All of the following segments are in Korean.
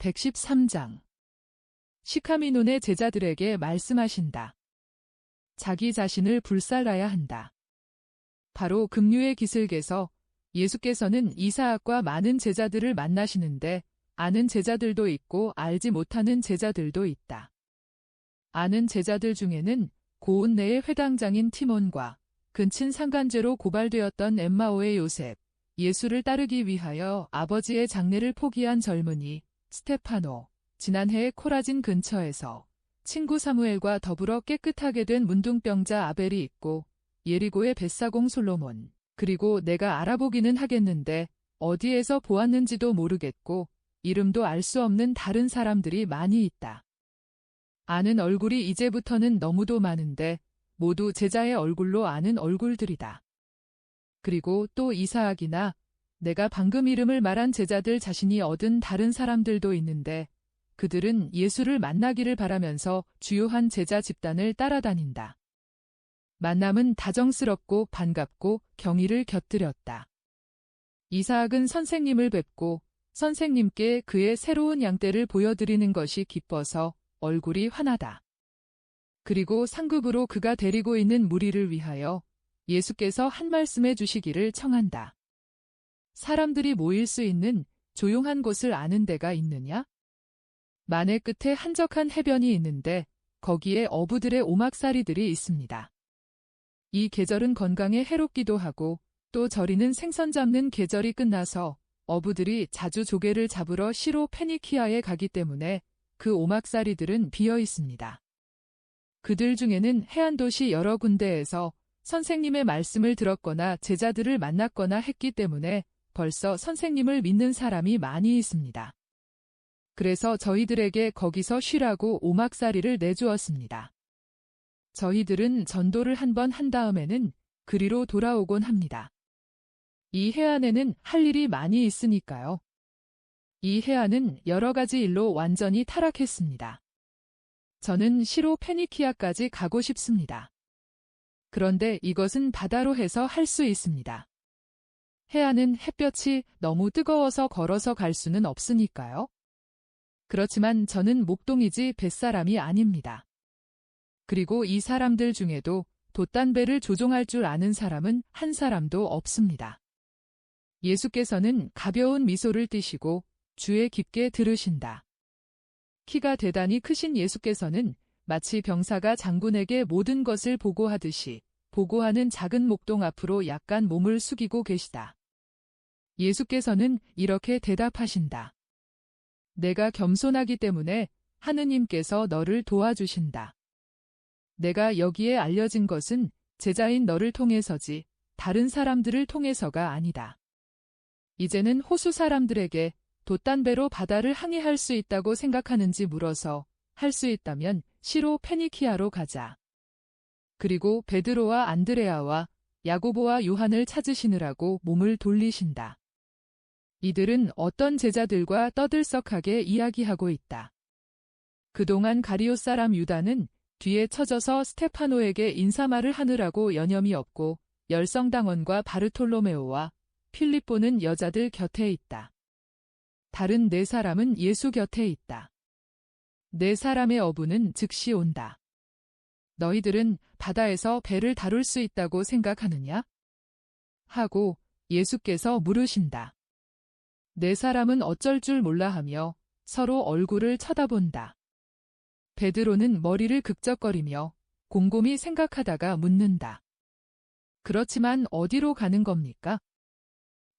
113장. 시카미논의 제자들에게 말씀하신다. 자기 자신을 불살라야 한다. 바로 급류의 기슭에서 예수께서는 이사학과 많은 제자들을 만나시는데 아는 제자들도 있고 알지 못하는 제자들도 있다. 아는 제자들 중에는 고운 내의 회당장인 티몬과 근친 상간죄로 고발되었던 엠마오의 요셉, 예수를 따르기 위하여 아버지의 장례를 포기한 젊은이, 스테파노, 지난해의 코라진 근처에서 친구 사무엘과 더불어 깨끗하게 된 문둥병자 아벨이 있고 예리고의 벳사공 솔로몬, 그리고 내가 알아보기는 하겠는데 어디에서 보았는지도 모르겠고 이름도 알 수 없는 다른 사람들이 많이 있다. 아는 얼굴이 이제부터는 너무도 많은데 모두 제자의 얼굴로 아는 얼굴들이다. 그리고 또 이사학이나 내가 방금 이름을 말한 제자들 자신이 얻은 다른 사람들도 있는데 그들은 예수를 만나기를 바라면서 주요한 제자 집단을 따라다닌다. 만남은 다정스럽고 반갑고 경의를 곁들였다. 이사학은 선생님을 뵙고 선생님께 그의 새로운 양떼를 보여드리는 것이 기뻐서 얼굴이 환하다. 그리고 상급으로 그가 데리고 있는 무리를 위하여 예수께서 한 말씀해 주시기를 청한다. 사람들이 모일 수 있는 조용한 곳을 아는 데가 있느냐? 만해 끝에 한적한 해변이 있는데 거기에 어부들의 오막살이들이 있습니다. 이 계절은 건강에 해롭기도 하고 또 저리는 생선 잡는 계절이 끝나서 어부들이 자주 조개를 잡으러 시로 페니키아에 가기 때문에 그 오막살이들은 비어 있습니다. 그들 중에는 해안도시 여러 군데에서 선생님의 말씀을 들었거나 제자들을 만났거나 했기 때문에 벌써 선생님을 믿는 사람이 많이 있습니다. 그래서 저희들에게 거기서 쉬라고 오막살이를 내주었습니다. 저희들은 전도를 한번 한 다음에는 그리로 돌아오곤 합니다. 이 해안에는 할 일이 많이 있으니까요. 이 해안은 여러 가지 일로 완전히 타락했습니다. 저는 시로 페니키아까지 가고 싶습니다. 그런데 이것은 바다로 해서 할 수 있습니다. 해안은 햇볕이 너무 뜨거워서 걸어서 갈 수는 없으니까요. 그렇지만 저는 목동이지 뱃사람이 아닙니다. 그리고 이 사람들 중에도 돛단배를 조종할 줄 아는 사람은 한 사람도 없습니다. 예수께서는 가벼운 미소를 띠시고 주에 깊게 들으신다. 키가 대단히 크신 예수께서는 마치 병사가 장군에게 모든 것을 보고하듯이 보고하는 작은 목동 앞으로 약간 몸을 숙이고 계시다. 예수께서는 이렇게 대답하신다. 내가 겸손하기 때문에 하느님께서 너를 도와주신다. 내가 여기에 알려진 것은 제자인 너를 통해서지 다른 사람들을 통해서가 아니다. 이제는 호수 사람들에게 돛단배로 바다를 항해할 수 있다고 생각하는지 물어서 할 수 있다면 시로 페니키아로 가자. 그리고 베드로와 안드레아와 야고보와 요한을 찾으시느라고 몸을 돌리신다. 이들은 어떤 제자들과 떠들썩하게 이야기하고 있다. 그동안 가리오 사람 유다는 뒤에 처져서 스테파노에게 인사말을 하느라고 여념이 없고 열성당원과 바르톨로메오와 필립보는 여자들 곁에 있다. 다른 네 사람은 예수 곁에 있다. 네 사람의 어부는 즉시 온다. 너희들은 바다에서 배를 다룰 수 있다고 생각하느냐? 하고 예수께서 물으신다. 네 사람은 어쩔 줄 몰라 하며 서로 얼굴을 쳐다본다. 베드로는 머리를 극적거리며 곰곰이 생각하다가 묻는다. 그렇지만 어디로 가는 겁니까?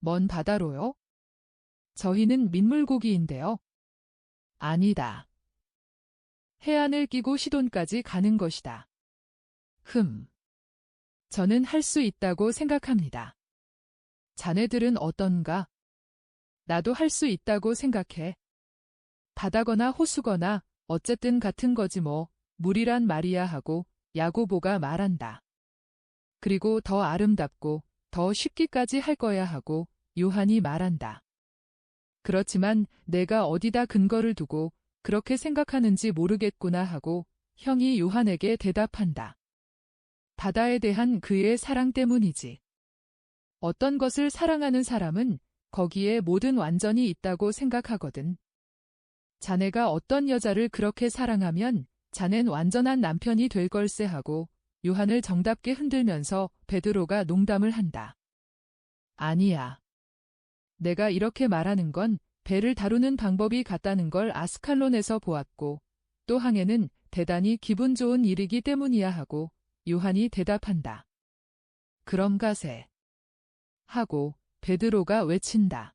먼 바다로요? 저희는 민물고기인데요. 아니다. 해안을 끼고 시돈까지 가는 것이다. 저는 할 수 있다고 생각합니다. 자네들은 어떤가? 나도 할 수 있다고 생각해. 바다거나 호수거나 어쨌든 같은 거지 뭐. 물이란 말이야 하고 야고보가 말한다. 그리고 더 아름답고 더 쉽기까지 할 거야 하고 요한이 말한다. 그렇지만 내가 어디다 근거를 두고 그렇게 생각하는지 모르겠구나 하고 형이 요한에게 대답한다. 바다에 대한 그의 사랑 때문이지. 어떤 것을 사랑하는 사람은 거기에 모든 완전이 있다고 생각하거든. 자네가 어떤 여자를 그렇게 사랑하면 자넨 완전한 남편이 될 걸세 하고 요한을 정답게 흔들면서 베드로가 농담을 한다. 아니야. 내가 이렇게 말하는 건 배를 다루는 방법이 같다는 걸 아스칼론에서 보았고 또 항해는 대단히 기분 좋은 일이기 때문이야 하고 요한이 대답한다. 그럼 가세. 하고 베드로가 외친다.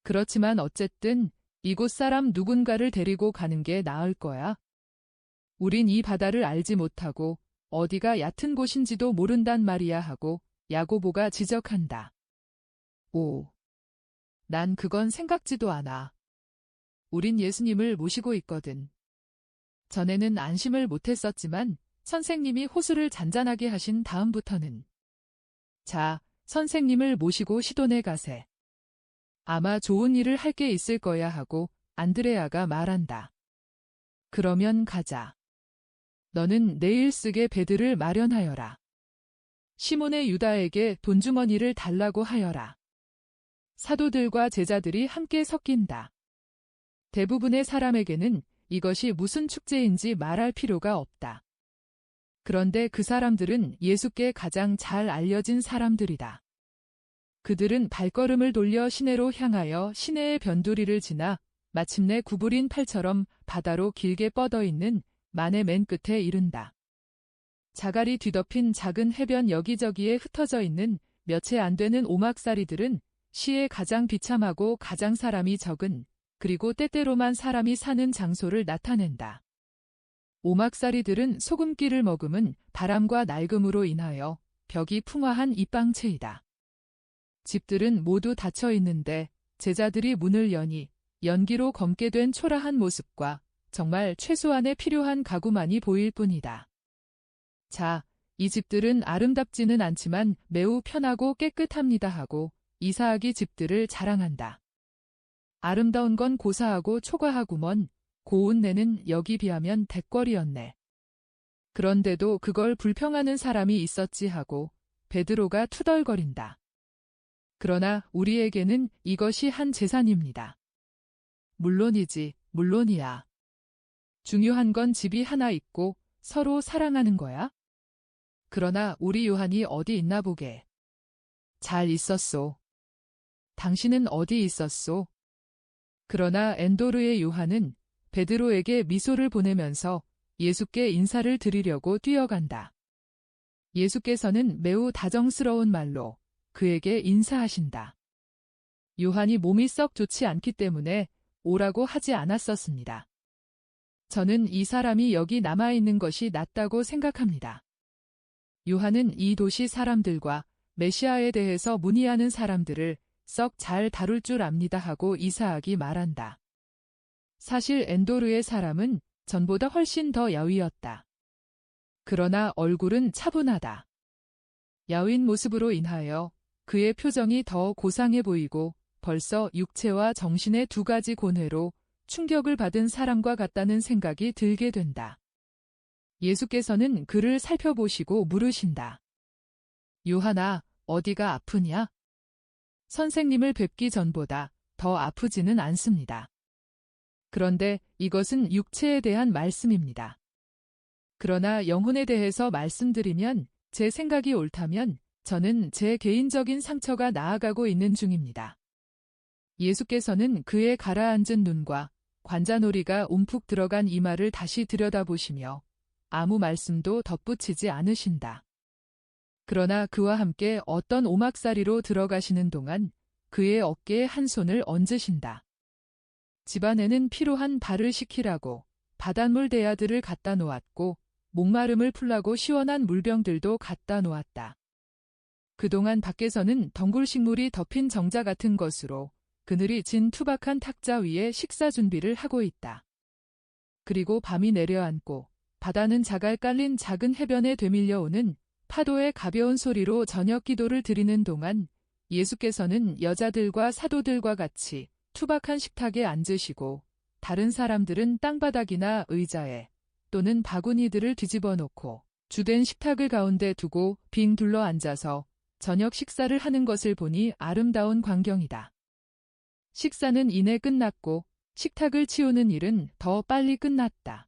그렇지만 어쨌든 이곳 사람 누군가를 데리고 가는 게 나을 거야. 우린 이 바다를 알지 못하고 어디가 얕은 곳인지도 모른단 말이야 하고 야고보가 지적한다. 오. 난 그건 생각지도 않아. 우린 예수님을 모시고 있거든. 전에는 안심을 못했었지만 선생님이 호수를 잔잔하게 하신 다음부터는 자, 선생님을 모시고 시돈에 가세. 아마 좋은 일을 할 게 있을 거야 하고 안드레아가 말한다. 그러면 가자. 너는 내일 쓰게 배들을 마련하여라. 시몬의 유다에게 돈주머니를 달라고 하여라. 사도들과 제자들이 함께 섞인다. 대부분의 사람에게는 이것이 무슨 축제인지 말할 필요가 없다. 그런데 그 사람들은 예수께 가장 잘 알려진 사람들이다. 그들은 발걸음을 돌려 시내로 향하여 시내의 변두리를 지나 마침내 구부린 팔처럼 바다로 길게 뻗어 있는 만의 맨 끝에 이른다. 자갈이 뒤덮인 작은 해변 여기저기에 흩어져 있는 몇 채 안 되는 오막살이들은 시의 가장 비참하고 가장 사람이 적은 그리고 때때로만 사람이 사는 장소를 나타낸다. 오막살이들은 소금기를 머금은 바람과 낡음으로 인하여 벽이 풍화한 입방체이다. 집들은 모두 닫혀 있는데 제자들이 문을 여니 연기로 검게 된 초라한 모습과 정말 최소한의 필요한 가구만이 보일 뿐이다. 자, 이 집들은 아름답지는 않지만 매우 편하고 깨끗합니다 하고 이사하기 집들을 자랑한다. 아름다운 건 고사하고 초과하구먼 고운 내는 여기 비하면 뎃거리였네. 그런데도 그걸 불평하는 사람이 있었지 하고 베드로가 투덜거린다. 그러나 우리에게는 이것이 한 재산입니다. 물론이지, 물론이야. 중요한 건 집이 하나 있고 서로 사랑하는 거야. 그러나 우리 요한이 어디 있나 보게. 잘 있었소. 당신은 어디 있었소? 그러나 엔도르의 요한은 베드로에게 미소를 보내면서 예수께 인사를 드리려고 뛰어간다. 예수께서는 매우 다정스러운 말로 그에게 인사하신다. 요한이 몸이 썩 좋지 않기 때문에 오라고 하지 않았었습니다. 저는 이 사람이 여기 남아있는 것이 낫다고 생각합니다. 요한은 이 도시 사람들과 메시아에 대해서 문의하는 사람들을 썩 잘 다룰 줄 압니다 하고 이사학이 말한다. 사실 엔도르의 사람은 전보다 훨씬 더 야위었다. 그러나 얼굴은 차분하다. 야윈 모습으로 인하여 그의 표정이 더 고상해 보이고 벌써 육체와 정신의 두 가지 고뇌로 충격을 받은 사람과 같다는 생각이 들게 된다. 예수께서는 그를 살펴보시고 물으신다. 요한아, 어디가 아프냐? 선생님을 뵙기 전보다 더 아프지는 않습니다. 그런데 이것은 육체에 대한 말씀입니다. 그러나 영혼에 대해서 말씀드리면 제 생각이 옳다면 저는 제 개인적인 상처가 나아가고 있는 중입니다. 예수께서는 그의 가라앉은 눈과 관자놀이가 움푹 들어간 이마를 다시 들여다보시며 아무 말씀도 덧붙이지 않으신다. 그러나 그와 함께 어떤 오막살이로 들어가시는 동안 그의 어깨에 한 손을 얹으신다. 집안에는 필요한 발을 식히라고 바닷물 대야들을 갖다 놓았고 목마름을 풀라고 시원한 물병들도 갖다 놓았다. 그동안 밖에서는 덩굴식물이 덮인 정자 같은 것으로 그늘이 진 투박한 탁자 위에 식사 준비를 하고 있다. 그리고 밤이 내려앉고 바다는 자갈 깔린 작은 해변에 되밀려오는 파도의 가벼운 소리로 저녁 기도를 드리는 동안 예수께서는 여자들과 사도들과 같이 투박한 식탁에 앉으시고 다른 사람들은 땅바닥이나 의자에 또는 바구니들을 뒤집어 놓고 주된 식탁을 가운데 두고 빙 둘러 앉아서 저녁 식사를 하는 것을 보니 아름다운 광경이다. 식사는 이내 끝났고 식탁을 치우는 일은 더 빨리 끝났다.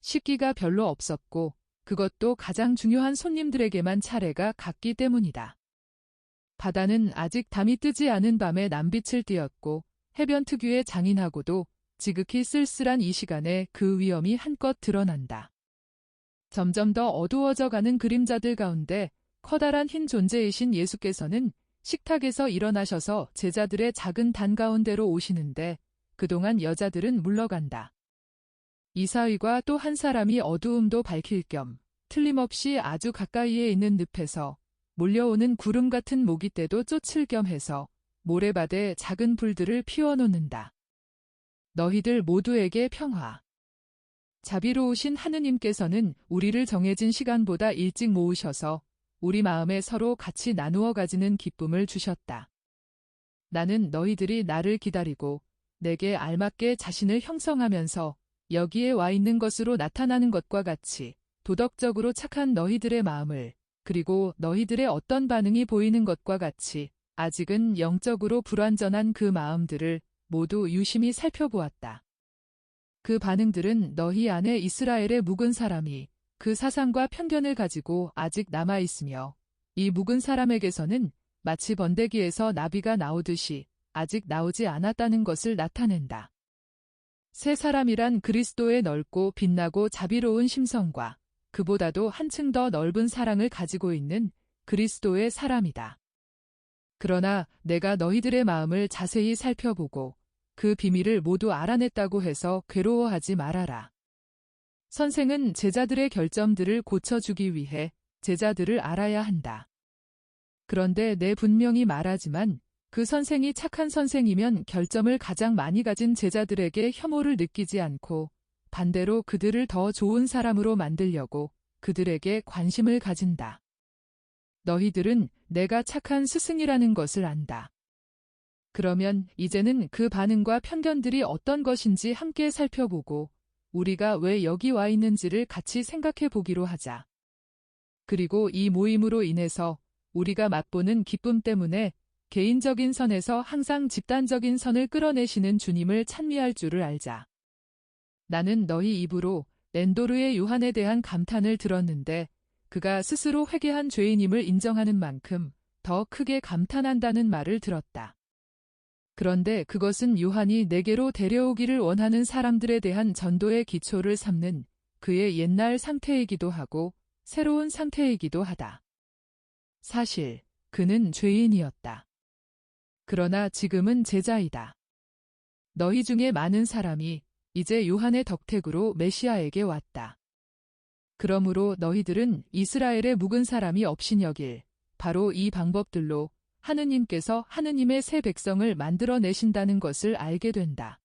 식기가 별로 없었고 그것도 가장 중요한 손님들에게만 차례가 갔기 때문이다. 바다는 아직 담이 뜨지 않은 밤에 남빛을 띠었고 해변 특유의 장인하고도 지극히 쓸쓸한 이 시간에 그 위험이 한껏 드러난다. 점점 더 어두워져가는 그림자들 가운데 커다란 흰 존재이신 예수께서는 식탁에서 일어나셔서 제자들의 작은 단 가운데로 오시는데 그동안 여자들은 물러간다. 이사위과 또 한 사람이 어두움도 밝힐 겸 틀림없이 아주 가까이에 있는 늪에서 몰려오는 구름 같은 모기떼도 쫓을 겸 해서 모래밭에 작은 불들을 피워놓는다. 너희들 모두에게 평화. 자비로우신 하느님께서는 우리를 정해진 시간보다 일찍 모으셔서 우리 마음에 서로 같이 나누어 가지는 기쁨을 주셨다. 나는 너희들이 나를 기다리고 내게 알맞게 자신을 형성하면서 여기에 와 있는 것으로 나타나는 것과 같이 도덕적으로 착한 너희들의 마음을 그리고 너희들의 어떤 반응이 보이는 것과 같이 아직은 영적으로 불완전한 그 마음들을 모두 유심히 살펴보았다. 그 반응들은 너희 안에 이스라엘의 묵은 사람이 그 사상과 편견을 가지고 아직 남아있으며 이 묵은 사람에게서는 마치 번데기에서 나비가 나오듯이 아직 나오지 않았다는 것을 나타낸다. 새 사람이란 그리스도의 넓고 빛나고 자비로운 심성과 그보다도 한층 더 넓은 사랑을 가지고 있는 그리스도의 사람이다. 그러나 내가 너희들의 마음을 자세히 살펴보고 그 비밀을 모두 알아냈다고 해서 괴로워하지 말아라. 선생은 제자들의 결점들을 고쳐주기 위해 제자들을 알아야 한다. 그런데 내 분명히 말하지만 그 선생이 착한 선생이면 결점을 가장 많이 가진 제자들에게 혐오를 느끼지 않고 반대로 그들을 더 좋은 사람으로 만들려고 그들에게 관심을 가진다. 너희들은 내가 착한 스승이라는 것을 안다. 그러면 이제는 그 반응과 편견들이 어떤 것인지 함께 살펴보고 우리가 왜 여기 와 있는지를 같이 생각해 보기로 하자. 그리고 이 모임으로 인해서 우리가 맛보는 기쁨 때문에 개인적인 선에서 항상 집단적인 선을 끌어내시는 주님을 찬미할 줄을 알자. 나는 너희 입으로 렌도르의 요한에 대한 감탄을 들었는데 그가 스스로 회개한 죄인임을 인정하는 만큼 더 크게 감탄한다는 말을 들었다. 그런데 그것은 요한이 내게로 데려오기를 원하는 사람들에 대한 전도의 기초를 삼는 그의 옛날 상태이기도 하고 새로운 상태이기도 하다. 사실 그는 죄인이었다. 그러나 지금은 제자이다. 너희 중에 많은 사람이 이제 요한의 덕택으로 메시아에게 왔다. 그러므로 너희들은 이스라엘의 묵은 사람이 업신여길 바로 이 방법들로 하느님께서 하느님의 새 백성을 만들어내신다는 것을 알게 된다.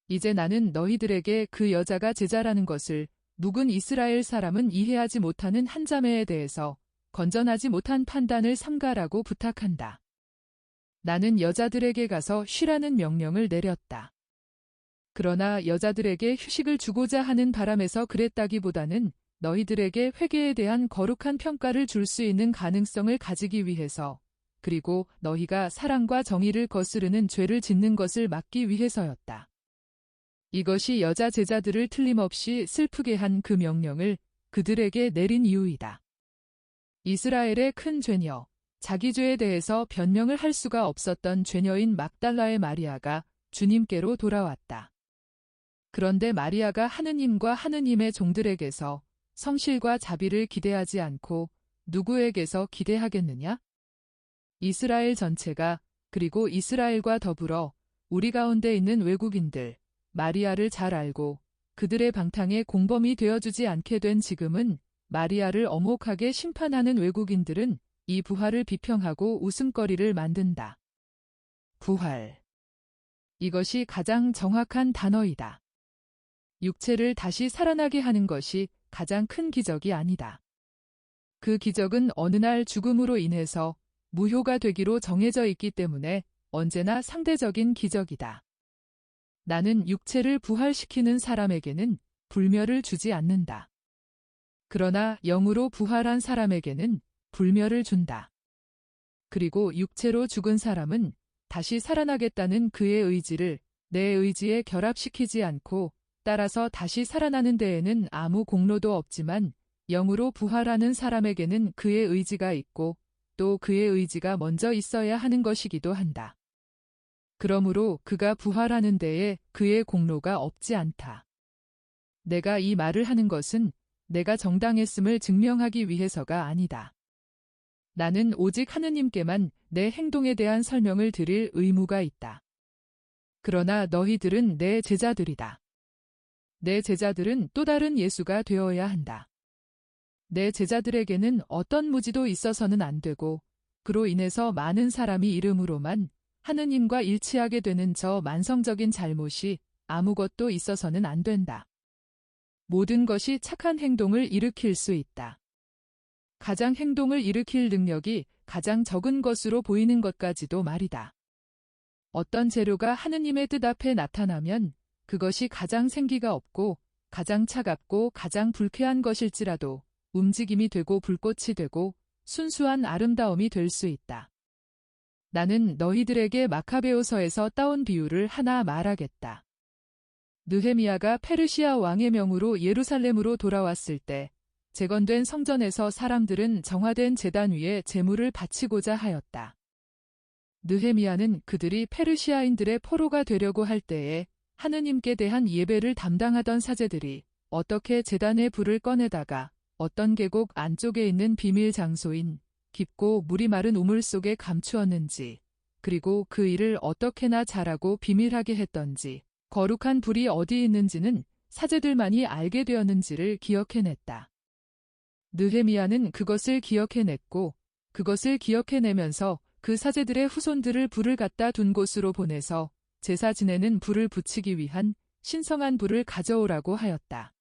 이제 나는 너희들에게 그 여자가 제자라는 것을 묵은 이스라엘 사람은 이해하지 못하는 한 자매에 대해서 건전하지 못한 판단을 삼가라고 부탁한다. 나는 여자들에게 가서 쉬라는 명령을 내렸다. 그러나 여자들에게 휴식을 주고자 하는 바람에서 그랬다기보다는 너희들에게 회개에 대한 거룩한 평가를 줄 수 있는 가능성을 가지기 위해서 그리고 너희가 사랑과 정의를 거스르는 죄를 짓는 것을 막기 위해서였다. 이것이 여자 제자들을 틀림없이 슬프게 한 그 명령을 그들에게 내린 이유이다. 이스라엘의 큰 죄녀, 자기 죄에 대해서 변명을 할 수가 없었던 죄녀인 막달라의 마리아가 주님께로 돌아왔다. 그런데 마리아가 하느님과 하느님의 종들에게서 성실과 자비를 기대하지 않고 누구에게서 기대하겠느냐? 이스라엘 전체가 그리고 이스라엘과 더불어 우리 가운데 있는 외국인들, 마리아를 잘 알고 그들의 방탕에 공범이 되어주지 않게 된 지금은 마리아를 엄혹하게 심판하는 외국인들은 이 부활을 비평하고 웃음거리를 만든다. 부활. 이것이 가장 정확한 단어이다. 육체를 다시 살아나게 하는 것이 가장 큰 기적이 아니다. 그 기적은 어느 날 죽음으로 인해서 무효가 되기로 정해져 있기 때문에 언제나 상대적인 기적이다. 나는 육체를 부활시키는 사람에게는 불멸을 주지 않는다. 그러나 영으로 부활한 사람에게는 불멸을 준다. 그리고 육체로 죽은 사람은 다시 살아나겠다는 그의 의지를 내 의지에 결합시키지 않고 따라서 다시 살아나는 데에는 아무 공로도 없지만 영으로 부활하는 사람에게는 그의 의지가 있고 또 그의 의지가 먼저 있어야 하는 것이기도 한다. 그러므로 그가 부활하는 데에 그의 공로가 없지 않다. 내가 이 말을 하는 것은 내가 정당했음을 증명하기 위해서가 아니다. 나는 오직 하느님께만 내 행동에 대한 설명을 드릴 의무가 있다. 그러나 너희들은 내 제자들이다. 내 제자들은 또 다른 예수가 되어야 한다. 내 제자들에게는 어떤 무지도 있어서는 안 되고 그로 인해서 많은 사람이 이름으로만 하느님과 일치하게 되는 저 만성적인 잘못이 아무것도 있어서는 안 된다. 모든 것이 착한 행동을 일으킬 수 있다. 가장 행동을 일으킬 능력이 가장 적은 것으로 보이는 것까지도 말이다. 어떤 재료가 하느님의 뜻 앞에 나타나면 그것이 가장 생기가 없고 가장 차갑고 가장 불쾌한 것일지라도 움직임이 되고 불꽃이 되고 순수한 아름다움이 될 수 있다. 나는 너희들에게 마카베오서에서 따온 비유를 하나 말하겠다. 느헤미야가 페르시아 왕의 명으로 예루살렘으로 돌아왔을 때 재건된 성전에서 사람들은 정화된 제단 위에 제물을 바치고자 하였다. 느헤미야는 그들이 페르시아인들의 포로가 되려고 할 때에 하느님께 대한 예배를 담당하던 사제들이 어떻게 제단의 불을 꺼내다가 어떤 계곡 안쪽에 있는 비밀 장소인 깊고 물이 마른 우물 속에 감추었는지, 그리고 그 일을 어떻게나 잘하고 비밀하게 했던지, 거룩한 불이 어디 있는지는 사제들만이 알게 되었는지를 기억해냈다. 느헤미야는 그것을 기억해냈고 그것을 기억해내면서 그 사제들의 후손들을 불을 갖다 둔 곳으로 보내서 제사 지내는 불을 붙이기 위한 신성한 불을 가져오라고 하였다.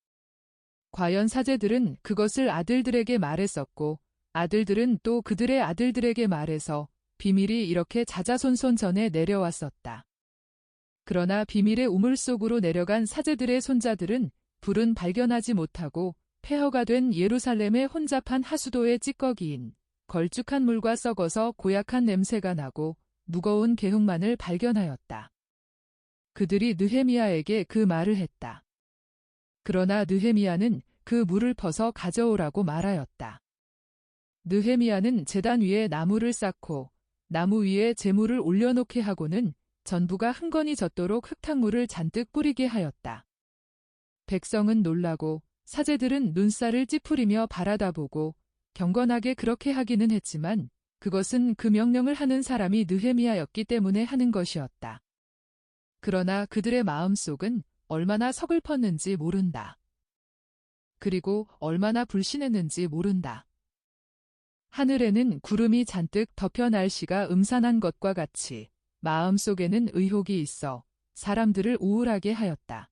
과연 사제들은 그것을 아들들에게 말했었고 아들들은 또 그들의 아들들에게 말해서 비밀이 이렇게 자자손손 전에 내려왔었다. 그러나 비밀의 우물 속으로 내려간 사제들의 손자들은 불은 발견하지 못하고 폐허가 된 예루살렘의 혼잡한 하수도의 찌꺼기인 걸쭉한 물과 썩어서 고약한 냄새가 나고 무거운 개흙만을 발견하였다. 그들이 느헤미야에게 그 말을 했다. 그러나 느헤미야는 그 물을 퍼서 가져오라고 말하였다. 느헤미야는 제단 위에 나무를 쌓고 나무 위에 제물을 올려놓게 하고는 전부가 흥건히 젖도록 흙탕물을 잔뜩 뿌리게 하였다. 백성은 놀라고 사제들은 눈살을 찌푸리며 바라다보고 경건하게 그렇게 하기는 했지만 그것은 그 명령을 하는 사람이 느헤미야였기 때문에 하는 것이었다. 그러나 그들의 마음속은 얼마나 서글펐는지 모른다. 그리고 얼마나 불신했는지 모른다. 하늘에는 구름이 잔뜩 덮여 날씨가 음산한 것과 같이 마음속에는 의혹이 있어 사람들을 우울하게 하였다.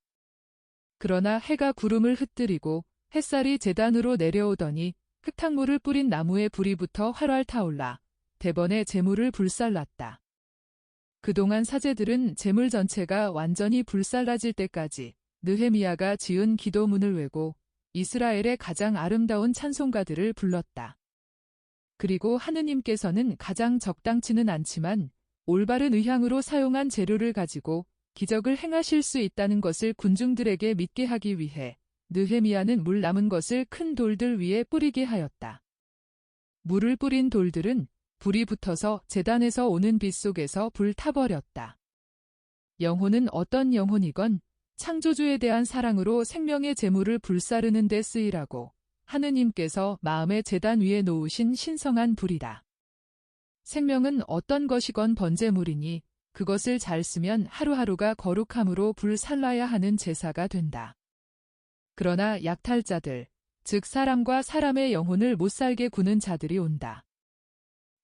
그러나 해가 구름을 흩뜨리고 햇살이 제단으로 내려오더니 흙탕물을 뿌린 나무에 불이 붙어 활활 타올라 대번에 제물을 불살랐다. 그동안 사제들은 제물 전체가 완전히 불살라질 때까지 느헤미야가 지은 기도문을 외고 이스라엘의 가장 아름다운 찬송가들을 불렀다. 그리고 하느님께서는 가장 적당치는 않지만 올바른 의향으로 사용한 재료를 가지고 기적을 행하실 수 있다는 것을 군중들에게 믿게 하기 위해 느헤미야는 물 남은 것을 큰 돌들 위에 뿌리게 하였다. 물을 뿌린 돌들은 불이 붙어서 제단에서 오는 빛 속에서 불타버렸다. 영혼은 어떤 영혼이건 창조주에 대한 사랑으로 생명의 제물을 불사르는 데 쓰이라고 하느님께서 마음의 제단 위에 놓으신 신성한 불이다. 생명은 어떤 것이건 번제물이니 그것을 잘 쓰면 하루하루가 거룩함으로 불살라야 하는 제사가 된다. 그러나 약탈자들, 즉 사람과 사람의 영혼을 못살게 구는 자들이 온다.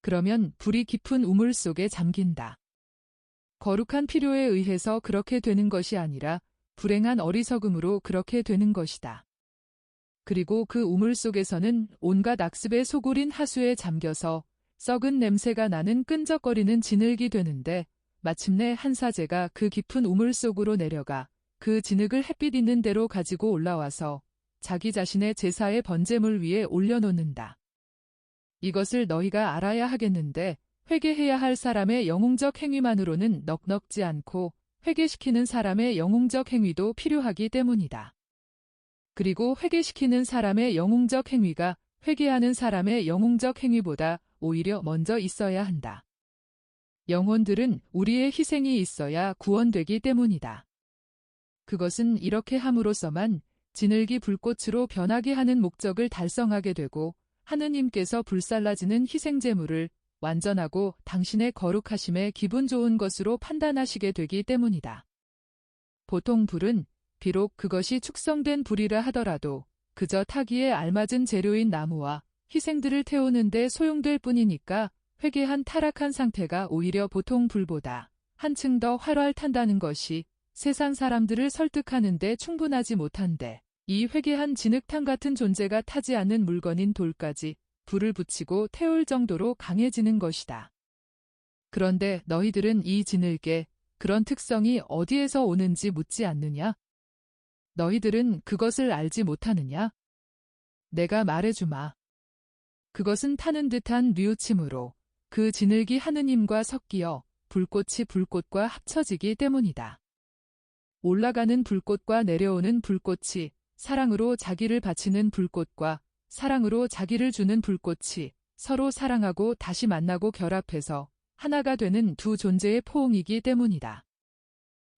그러면 불이 깊은 우물 속에 잠긴다. 거룩한 필요에 의해서 그렇게 되는 것이 아니라 불행한 어리석음으로 그렇게 되는 것이다. 그리고 그 우물 속에서는 온갖 악습의 소굴인 하수에 잠겨서 썩은 냄새가 나는 끈적거리는 진흙이 되는데 마침내 한 사제가 그 깊은 우물 속으로 내려가 그 진흙을 햇빛 있는 데로 가지고 올라와서 자기 자신의 제사의 번제물 위에 올려놓는다. 이것을 너희가 알아야 하겠는데 회개해야 할 사람의 영웅적 행위만으로는 넉넉지 않고 회개시키는 사람의 영웅적 행위도 필요하기 때문이다. 그리고 회개시키는 사람의 영웅적 행위가 회개하는 사람의 영웅적 행위보다 오히려 먼저 있어야 한다. 영혼들은 우리의 희생이 있어야 구원되기 때문이다. 그것은 이렇게 함으로써만 진흙이 불꽃으로 변하게 하는 목적을 달성하게 되고 하느님께서 불살라지는 희생제물을 완전하고 당신의 거룩하심에 기분 좋은 것으로 판단하시게 되기 때문이다. 보통 불은 비록 그것이 축성된 불이라 하더라도 그저 타기에 알맞은 재료인 나무와 희생들을 태우는 데 소용될 뿐이니까 회개한 타락한 상태가 오히려 보통 불보다 한층 더 활활 탄다는 것이 세상 사람들을 설득하는 데 충분하지 못한데 이 회개한 진흙탕 같은 존재가 타지 않는 물건인 돌까지 불을 붙이고 태울 정도로 강해지는 것이다. 그런데 너희들은 이 진흙에 그런 특성이 어디에서 오는지 묻지 않느냐? 너희들은 그것을 알지 못하느냐? 내가 말해주마. 그것은 타는 듯한 뉘우침으로 그 진흙이 하느님과 섞이어 불꽃이 불꽃과 합쳐지기 때문이다. 올라가는 불꽃과 내려오는 불꽃이 사랑으로 자기를 바치는 불꽃과 사랑으로 자기를 주는 불꽃이 서로 사랑하고 다시 만나고 결합해서 하나가 되는 두 존재의 포옹이기 때문이다.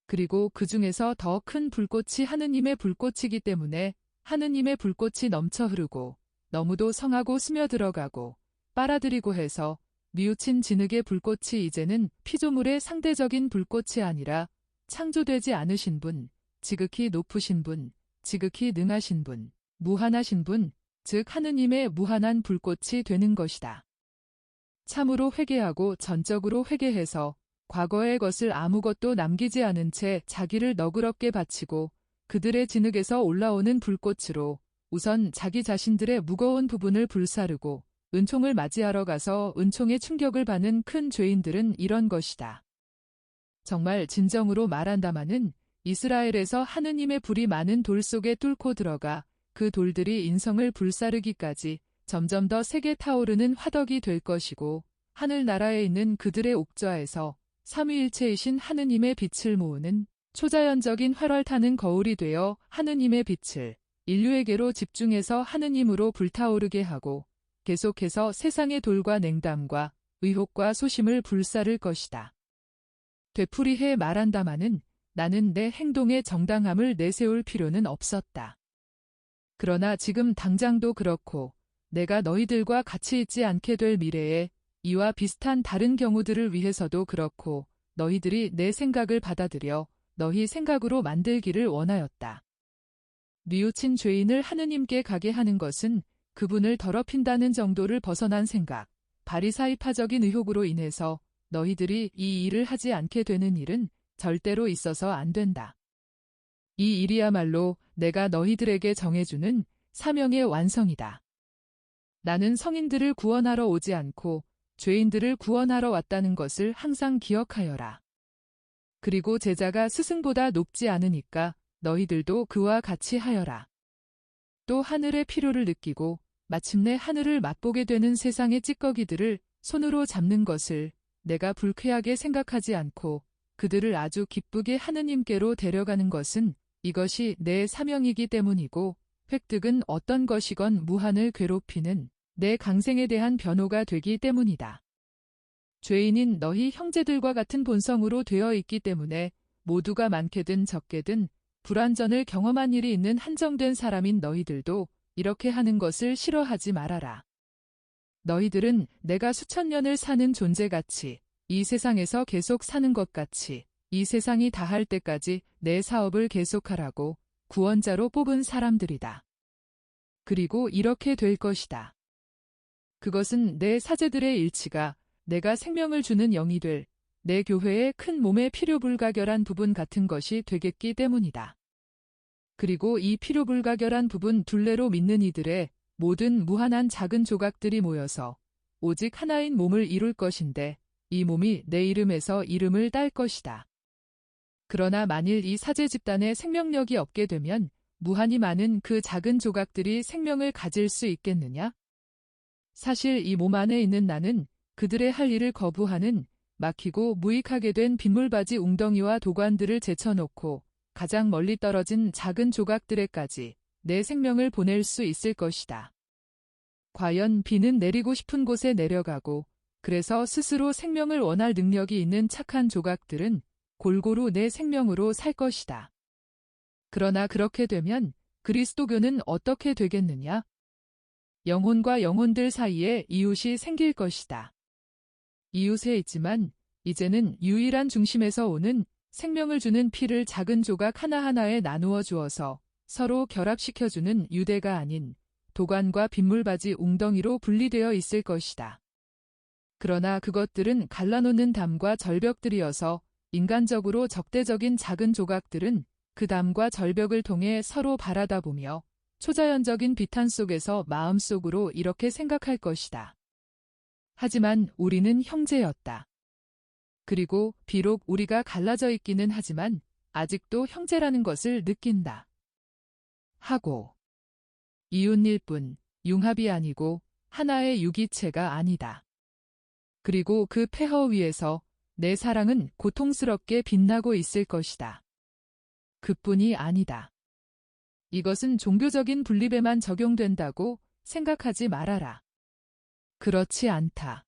그리고 그 중에서 더 큰 불꽃이 하느님의 불꽃이기 때문에 하느님의 불꽃이 넘쳐 흐르고 너무도 성하고 스며들어가고 빨아들이고 해서 뉘우친 진흙의 불꽃이 이제는 피조물의 상대적인 불꽃이 아니라 창조되지 않으신 분, 지극히 높으신 분, 지극히 능하신 분, 무한하신 분, 즉 하느님의 무한한 불꽃이 되는 것이다. 참으로 회개하고 전적으로 회개해서 과거의 것을 아무것도 남기지 않은 채 자기를 너그럽게 바치고 그들의 진흙에서 올라오는 불꽃으로 우선 자기 자신들의 무거운 부분을 불사르고 은총을 맞이하러 가서 은총의 충격을 받는 큰 죄인들은 이런 것이다. 정말 진정으로 말한다마는 이스라엘에서 하느님의 불이 많은 돌 속에 뚫고 들어가 그 돌들이 인성을 불사르기까지 점점 더 세게 타오르는 화덕이 될 것이고 하늘나라에 있는 그들의 옥좌에서 삼위일체이신 하느님의 빛을 모으는 초자연적인 활활 타는 거울이 되어 하느님의 빛을 인류에게로 집중해서 하느님으로 불타오르게 하고 계속해서 세상의 돌과 냉담과 의혹과 소심을 불사를 것이다. 되풀이해 말한다마는 나는 내 행동의 정당함을 내세울 필요는 없었다. 그러나 지금 당장도 그렇고 내가 너희들과 같이 있지 않게 될 미래에 이와 비슷한 다른 경우들을 위해서도 그렇고 너희들이 내 생각을 받아들여 너희 생각으로 만들기를 원하였다. 뉘우친 죄인을 하느님께 가게 하는 것은 그분을 더럽힌다는 정도를 벗어난 생각, 바리사이파적인 의혹으로 인해서 너희들이 이 일을 하지 않게 되는 일은 절대로 있어서 안 된다. 이 일이야말로 내가 너희들에게 정해주는 사명의 완성이다. 나는 성인들을 구원하러 오지 않고 죄인들을 구원하러 왔다는 것을 항상 기억하여라. 그리고 제자가 스승보다 높지 않으니까 너희들도 그와 같이 하여라. 또 하늘의 필요를 느끼고 마침내 하늘을 맛보게 되는 세상의 찌꺼기들을 손으로 잡는 것을 내가 불쾌하게 생각하지 않고 그들을 아주 기쁘게 하느님께로 데려가는 것은 이것이 내 사명이기 때문이고 획득은 어떤 것이건 무한을 괴롭히는 내 강생에 대한 변호가 되기 때문이다. 죄인인 너희 형제들과 같은 본성으로 되어 있기 때문에 모두가 많게든 적게든 불완전을 경험한 일이 있는 한정된 사람인 너희들도 이렇게 하는 것을 싫어하지 말아라. 너희들은 내가 수천 년을 사는 존재같이 이 세상에서 계속 사는 것 같이 이 세상이 다할 때까지 내 사업을 계속하라고 구원자로 뽑은 사람들이다. 그리고 이렇게 될 것이다. 그것은 내 사제들의 일치가 내가 생명을 주는 영이 될 내 교회의 큰 몸의 필요불가결한 부분 같은 것이 되겠기 때문이다. 그리고 이 필요불가결한 부분 둘레로 믿는 이들의 모든 무한한 작은 조각들이 모여서 오직 하나인 몸을 이룰 것인데 이 몸이 내 이름에서 이름을 딸 것이다. 그러나 만일 이 사제 집단에 생명력이 없게 되면 무한히 많은 그 작은 조각들이 생명을 가질 수 있겠느냐? 사실 이 몸 안에 있는 나는 그들의 할 일을 거부하는 막히고 무익하게 된 빗물바지 웅덩이와 도관들을 제쳐놓고 가장 멀리 떨어진 작은 조각들에까지 내 생명을 보낼 수 있을 것이다. 과연 비는 내리고 싶은 곳에 내려가고 그래서 스스로 생명을 원할 능력이 있는 착한 조각들은 골고루 내 생명으로 살 것이다. 그러나 그렇게 되면 그리스도교는 어떻게 되겠느냐? 영혼과 영혼들 사이에 이웃이 생길 것이다. 이웃에 있지만 이제는 유일한 중심에서 오는 생명을 주는 피를 작은 조각 하나하나에 나누어 주어서 서로 결합시켜주는 유대가 아닌 도관과 빗물바지 웅덩이로 분리되어 있을 것이다. 그러나 그것들은 갈라놓는 담과 절벽들이어서 인간적으로 적대적인 작은 조각들은 그 담과 절벽을 통해 서로 바라다 보며 초자연적인 비탄 속에서 마음속으로 이렇게 생각할 것이다. 하지만 우리는 형제였다. 그리고 비록 우리가 갈라져 있기는 하지만 아직도 형제라는 것을 느낀다. 하고 이웃일 뿐 융합이 아니고 하나의 유기체가 아니다. 그리고 그 폐허 위에서 내 사랑은 고통스럽게 빛나고 있을 것이다. 그뿐이 아니다. 이것은 종교적인 분립에만 적용된다고 생각하지 말아라. 그렇지 않다.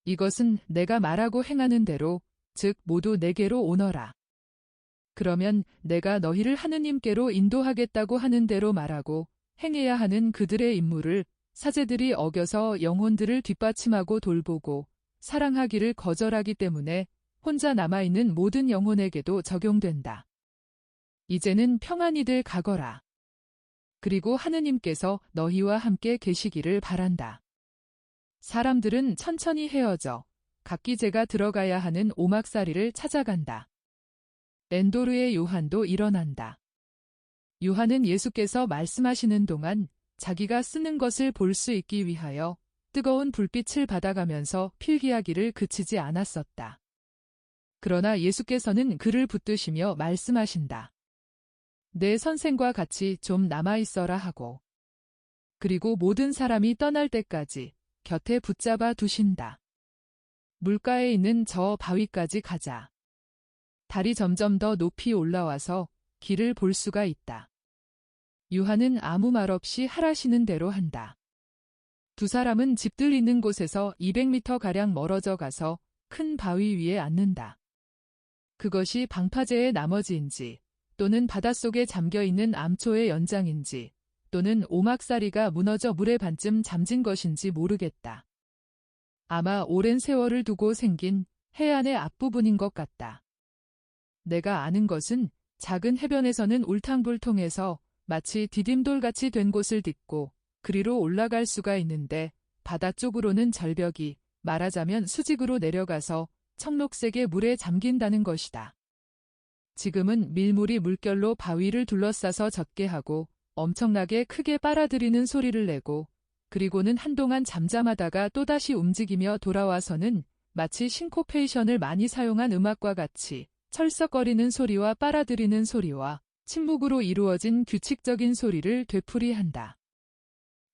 이것은 내가 말하고 행하는 대로, 즉 모두 내게로 오너라. 그러면 내가 너희를 하느님께로 인도하겠다고 하는 대로 말하고 행해야 하는 그들의 임무를 사제들이 어겨서 영혼들을 뒷받침하고 돌보고 사랑하기를 거절하기 때문에 혼자 남아있는 모든 영혼에게도 적용된다. 이제는 평안히들 가거라. 그리고 하느님께서 너희와 함께 계시기를 바란다. 사람들은 천천히 헤어져 각기 제가 들어가야 하는 오막살이를 찾아간다. 엔도르의 요한도 일어난다. 요한은 예수께서 말씀하시는 동안 자기가 쓰는 것을 볼 수 있기 위하여 뜨거운 불빛을 받아가면서 필기하기를 그치지 않았었다. 그러나 예수께서는 그를 붙드시며 말씀하신다. 내 선생과 같이 좀 남아있어라 하고 그리고 모든 사람이 떠날 때까지 곁에 붙잡아 두신다. 물가에 있는 저 바위까지 가자. 달이 점점 더 높이 올라와서 길을 볼 수가 있다. 요한은 아무 말 없이 하라시는 대로 한다. 두 사람은 집들 있는 곳에서 200m가량 멀어져 가서 큰 바위 위에 앉는다. 그것이 방파제의 나머지인지 또는 바닷속에 잠겨있는 암초의 연장인지 또는 오막사리가 무너져 물에 반쯤 잠진 것인지 모르겠다. 아마 오랜 세월을 두고 생긴 해안의 앞부분인 것 같다. 내가 아는 것은 작은 해변에서는 울탕불통해서 마치 디딤돌같이 된 곳을 딛고 그리로 올라갈 수가 있는데 바다 쪽으로는 절벽이 말하자면 수직으로 내려가서 청록색의 물에 잠긴다는 것이다. 지금은 밀물이 물결로 바위를 둘러싸서 젖게 하고 엄청나게 크게 빨아들이는 소리를 내고 그리고는 한동안 잠잠하다가 또다시 움직이며 돌아와서는 마치 싱코페이션을 많이 사용한 음악과 같이 철썩거리는 소리와 빨아들이는 소리와 침묵으로 이루어진 규칙적인 소리를 되풀이한다.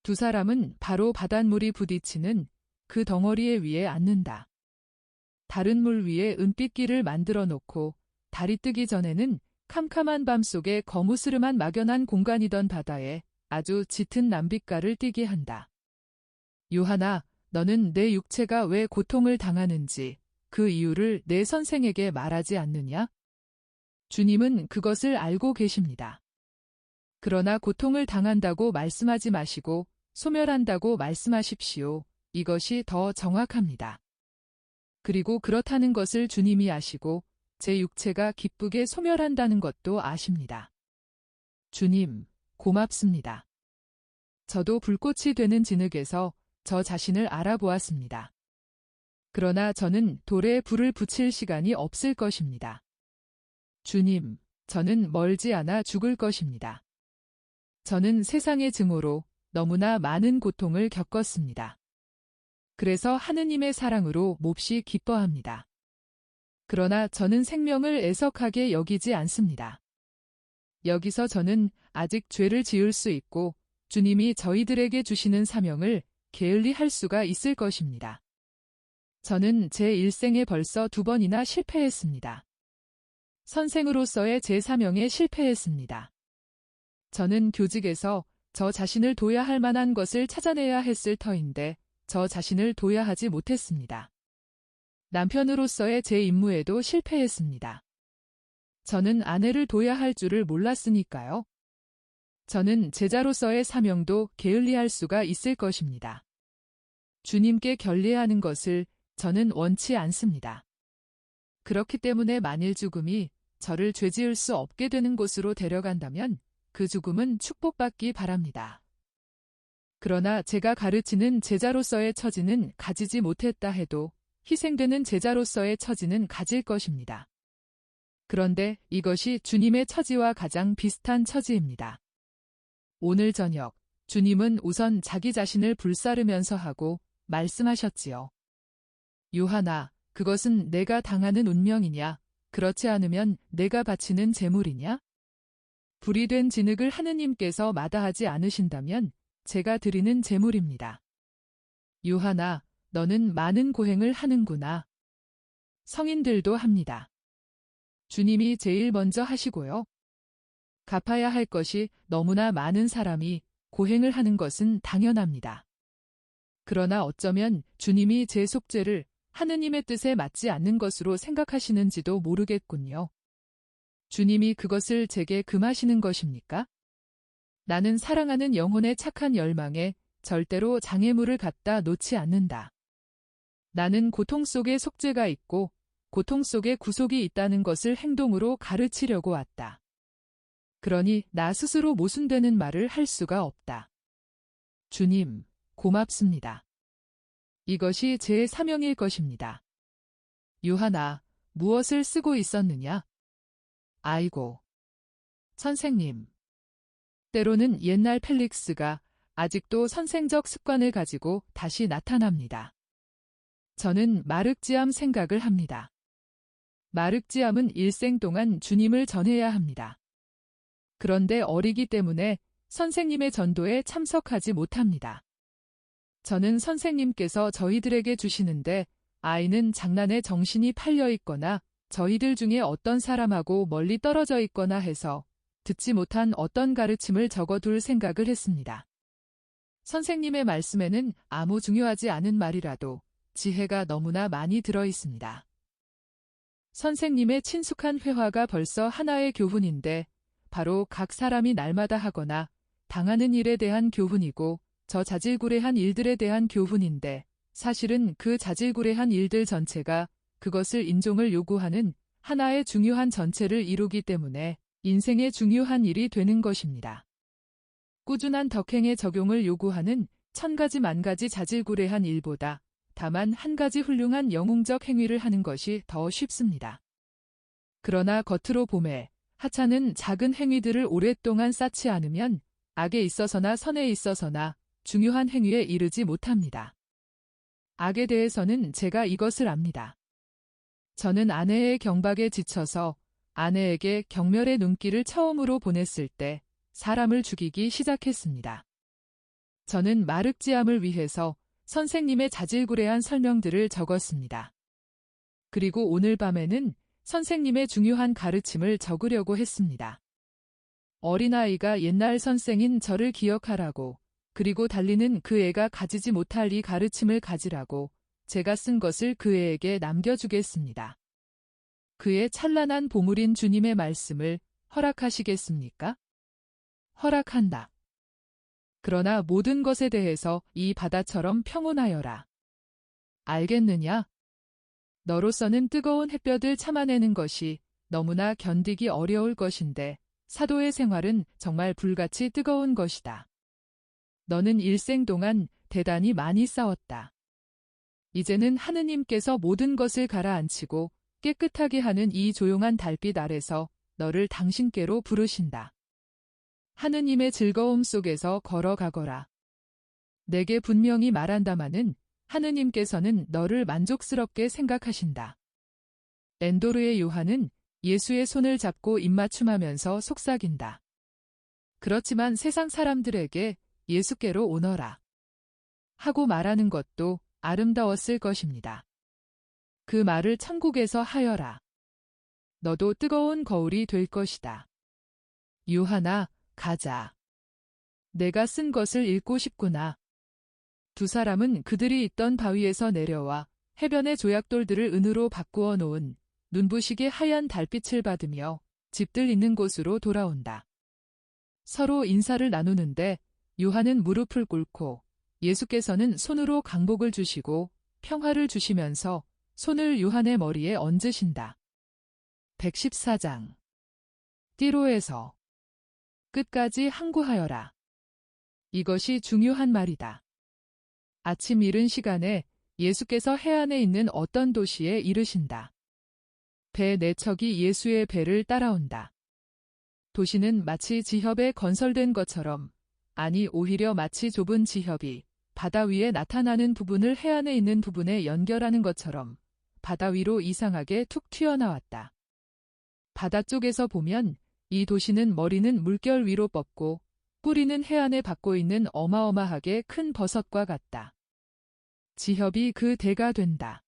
두 사람은 바로 바닷물이 부딪히는 그 덩어리 위에 앉는다. 다른 물 위에 은빛길을 만들어 놓고 달이 뜨기 전에는 캄캄한 밤 속에 거무스름한 막연한 공간이던 바다에 아주 짙은 남빛깔을 띠게 한다. 요한아, 너는 내 육체가 왜 고통을 당하는지 그 이유를 내 선생에게 말하지 않느냐? 주님은 그것을 알고 계십니다. 그러나 고통을 당한다고 말씀하지 마시고 소멸한다고 말씀하십시오. 이것이 더 정확합니다. 그리고 그렇다는 것을 주님이 아시고 제 육체가 기쁘게 소멸한다는 것도 아십니다. 주님, 고맙습니다. 저도 불꽃이 되는 진흙에서 저 자신을 알아보았습니다. 그러나 저는 돌에 불을 붙일 시간이 없을 것입니다. 주님, 저는 멀지 않아 죽을 것입니다. 저는 세상의 증오로 너무나 많은 고통을 겪었습니다. 그래서 하느님의 사랑으로 몹시 기뻐합니다. 그러나 저는 생명을 애석하게 여기지 않습니다. 여기서 저는 아직 죄를 지을 수 있고 주님이 저희들에게 주시는 사명을 게을리 할 수가 있을 것입니다. 저는 제 일생에 벌써 2번이나 실패했습니다. 선생으로서의 제 사명에 실패했습니다. 저는 교직에서 저 자신을 둬야 할 만한 것을 찾아내야 했을 터인데 저 자신을 둬야 하지 못했습니다. 남편으로서의 제 임무에도 실패했습니다. 저는 아내를 둬야 할 줄을 몰랐으니까요. 저는 제자로서의 사명도 게을리할 수가 있을 것입니다. 주님께 결례하는 것을 저는 원치 않습니다. 그렇기 때문에 만일 죽음이 저를 죄지을 수 없게 되는 곳으로 데려간다면 그 죽음은 축복받기 바랍니다. 그러나 제가 가르치는 제자로서의 처지는 가지지 못했다 해도 희생되는 제자로서의 처지는 가질 것입니다. 그런데 이것이 주님의 처지와 가장 비슷한 처지입니다. 오늘 저녁 주님은 우선 자기 자신을 불사르면서 하고 말씀하셨지요. 요한아, 그것은 내가 당하는 운명이냐? 그렇지 않으면 내가 바치는 제물이냐? 불이 된 진흙을 하느님께서 마다하지 않으신다면 제가 드리는 제물입니다. 요한아, 너는 많은 고행을 하는구나. 성인들도 합니다. 주님이 제일 먼저 하시고요. 갚아야 할 것이 너무나 많은 사람이 고행을 하는 것은 당연합니다. 그러나 어쩌면 주님이 제 속죄를 하느님의 뜻에 맞지 않는 것으로 생각하시는지도 모르겠군요. 주님이 그것을 제게 금하시는 것입니까? 나는 사랑하는 영혼의 착한 열망에 절대로 장애물을 갖다 놓지 않는다. 나는 고통 속에 속죄가 있고 고통 속에 구속이 있다는 것을 행동으로 가르치려고 왔다. 그러니 나 스스로 모순되는 말을 할 수가 없다. 주님, 고맙습니다. 이것이 제 사명일 것입니다. 요한아, 무엇을 쓰고 있었느냐? 아이고. 선생님. 때로는 옛날 펠릭스가 아직도 선생적 습관을 가지고 다시 나타납니다. 저는 마륵지암 생각을 합니다. 마륵지암은 일생 동안 주님을 전해야 합니다. 그런데 어리기 때문에 선생님의 전도에 참석하지 못합니다. 저는 선생님께서 저희들에게 주시는데 아이는 장난에 정신이 팔려 있거나 저희들 중에 어떤 사람하고 멀리 떨어져 있거나 해서 듣지 못한 어떤 가르침을 적어둘 생각을 했습니다. 선생님의 말씀에는 아무 중요하지 않은 말이라도 지혜가 너무나 많이 들어 있습니다. 선생님의 친숙한 회화가 벌써 하나의 교훈인데 바로 각 사람이 날마다 하거나 당하는 일에 대한 교훈이고 저 자질구레한 일들에 대한 교훈인데 사실은 그 자질구레한 일들 전체가 그것을 인종을 요구하는 하나의 중요한 전체를 이루기 때문에 인생의 중요한 일이 되는 것입니다. 꾸준한 덕행의 적용을 요구하는 1000가지 만가지 자질구레한 일보다 다만 한 가지 훌륭한 영웅적 행위를 하는 것이 더 쉽습니다. 그러나 겉으로 봄에 하찮은 작은 행위들을 오랫동안 쌓지 않으면 악에 있어서나 선에 있어서나 중요한 행위에 이르지 못합니다. 악에 대해서는 제가 이것을 압니다. 저는 아내의 경박에 지쳐서 아내에게 경멸의 눈길을 처음으로 보냈을 때 사람을 죽이기 시작했습니다. 저는 마륵지암을 위해서 선생님의 자질구레한 설명들을 적었습니다. 그리고 오늘 밤에는 선생님의 중요한 가르침을 적으려고 했습니다. 어린아이가 옛날 선생인 저를 기억하라고 그리고 달리는 그 애가 가지지 못할 이 가르침을 가지라고 제가 쓴 것을 그 애에게 남겨주겠습니다. 그의 찬란한 보물인 주님의 말씀을 허락하시겠습니까? 허락한다. 그러나 모든 것에 대해서 이 바다처럼 평온하여라. 알겠느냐? 너로서는 뜨거운 햇볕을 참아내는 것이 너무나 견디기 어려울 것인데 사도의 생활은 정말 불같이 뜨거운 것이다. 너는 일생 동안 대단히 많이 싸웠다. 이제는 하느님께서 모든 것을 가라앉히고 깨끗하게 하는 이 조용한 달빛 아래서 너를 당신께로 부르신다. 하느님의 즐거움 속에서 걸어가거라. 내게 분명히 말한다마는 하느님께서는 너를 만족스럽게 생각하신다. 엔도르의 요한은 예수의 손을 잡고 입맞춤하면서 속삭인다. 그렇지만 세상 사람들에게 예수께로 오너라 하고 말하는 것도 아름다웠을 것입니다. 그 말을 천국에서 하여라. 너도 뜨거운 거울이 될 것이다. 유하나, 가자. 내가 쓴 것을 읽고 싶구나. 두 사람은 그들이 있던 바위에서 내려와 해변의 조약돌들을 은으로 바꾸어 놓은 눈부시게 하얀 달빛을 받으며 집들 있는 곳으로 돌아온다. 서로 인사를 나누는데 요한은 무릎을 꿇고 예수께서는 손으로 강복을 주시고 평화를 주시면서 손을 요한의 머리에 얹으신다. 114장. 띠로에서 끝까지 항구하여라. 이것이 중요한 말이다. 아침 이른 시간에 예수께서 해안에 있는 어떤 도시에 이르신다. 배 4척이 예수의 배를 따라온다. 도시는 마치 지협에 건설된 것처럼, 아니 오히려 마치 좁은 지협이 바다 위에 나타나는 부분을 해안에 있는 부분에 연결하는 것처럼 바다 위로 이상하게 툭 튀어나왔다. 바다 쪽에서 보면 이 도시는 머리는 물결 위로 뻗고 뿌리는 해안에 받고 있는 어마어마하게 큰 버섯과 같다. 지협이 그 대가 된다.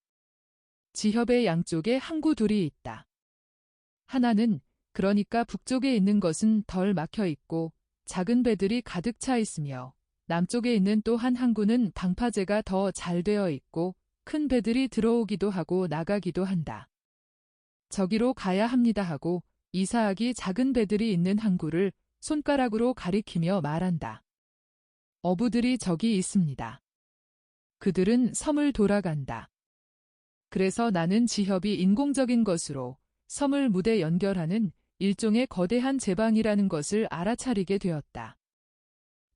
지협의 양쪽에 항구 둘이 있다. 하나는 그러니까 북쪽에 있는 것은 덜 막혀 있고 작은 배들이 가득 차 있으며 남쪽에 있는 또 한 항구는 방파제가 더 잘 되어 있고 큰 배들이 들어오기도 하고 나가기도 한다. 저기로 가야 합니다 하고 이사학이 작은 배들이 있는 항구를 손가락으로 가리키며 말한다. 어부들이 저기 있습니다. 그들은 섬을 돌아간다. 그래서 나는 지협이 인공적인 것으로 섬을 무대 연결하는 일종의 거대한 제방이라는 것을 알아차리게 되었다.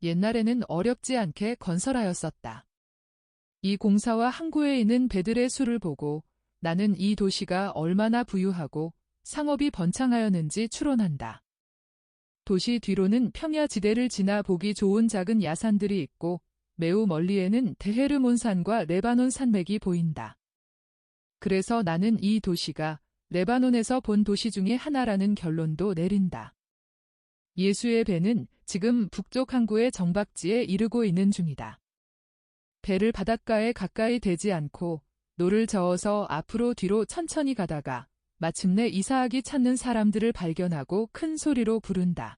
옛날에는 어렵지 않게 건설하였었다. 이 공사와 항구에 있는 배들의 수를 보고 나는 이 도시가 얼마나 부유하고 상업이 번창하였는지 추론한다. 도시 뒤로는 평야지대를 지나 보기 좋은 작은 야산들이 있고 매우 멀리에는 데헤르몬 산과 레바논 산맥이 보인다. 그래서 나는 이 도시가 레바논에서 본 도시 중에 하나라는 결론도 내린다. 예수의 배는 지금 북쪽 항구의 정박지에 이르고 있는 중이다. 배를 바닷가에 가까이 대지 않고 노를 저어서 앞으로 뒤로 천천히 가다가 마침내 이사학이 찾는 사람들을 발견하고 큰 소리로 부른다.